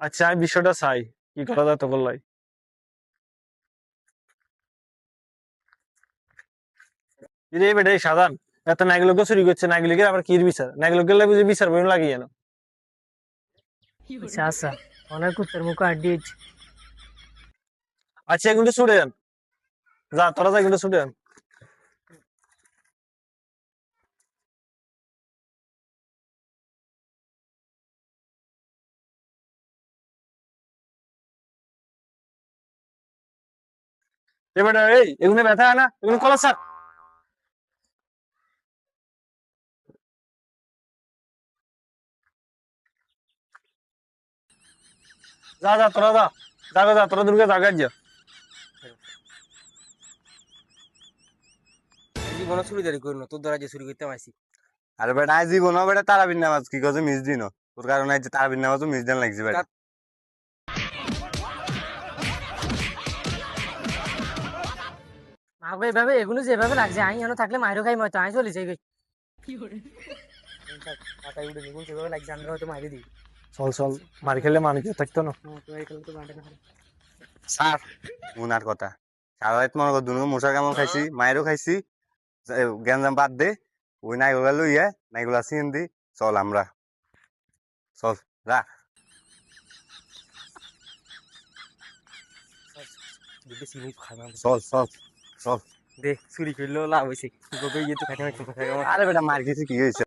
আচ্ছা আমি বিষয়টা চাই, কি করা যায় তো বললাই। এই বেটা এই সাধারণ এত নাগরিককে চুরি করছে, নাগরিকের আবার কি বিচার, নাগরিকের লাগে যে বিচার বইন লাগে জানো। আচ্ছা আচ্ছা, অনেক কুত্তের মুখে আড্ডি হচ্ছে। আচ্ছা এগুলো ছুটে যান, যা তোরা যা এগুলো ছুটে যান। এই বেটা এই এগুলো ব্যথা হয় না, এগুলো কলা স্যার। যা যা তোরা যা, জাগা যা তোরা দুর্গে জাগার যা। জীবনে চুরি দাঁড়ি করি না, তোর দ্বারা যে চুরি করতে পারছি। আরে বেটা আজ জীবন বেটা তারাবির নামাজ কি কাজে মিস দিন তোর কারণে আজ তারাবির নামাজও মিস দিন লাগছে বেটা। মাগো এভাবে এগুলো যেভাবে লাগছে আমি এনে থাকলে মাইরও খাই মতো আমি চলে যাই গই। মাথায় উঠে নিগুন যেভাবে লাগছে আমরা হয়তো মাইরে দিই। চল চল, মার খেলে মানুষ থাকতো না। তো এই খেলে তো বাঁটে না। স্যার মুনার কথা সারা রাত মনে কর দুনো মশার কামড় খাইছি, মায়েরও খাইছি, গ্যাঞ্জাম বাদ দে, ওই নাইগুলা লইয়া নাইগুলা চিন দি, চল আমরা চল যা। যদি চিনি খানা চল চল চল। দে চুরি করলেও লাভ হয়েছে, ইয়ে তো খাইতে আরে বেটা মার খেয়েছি কি হয়েছে?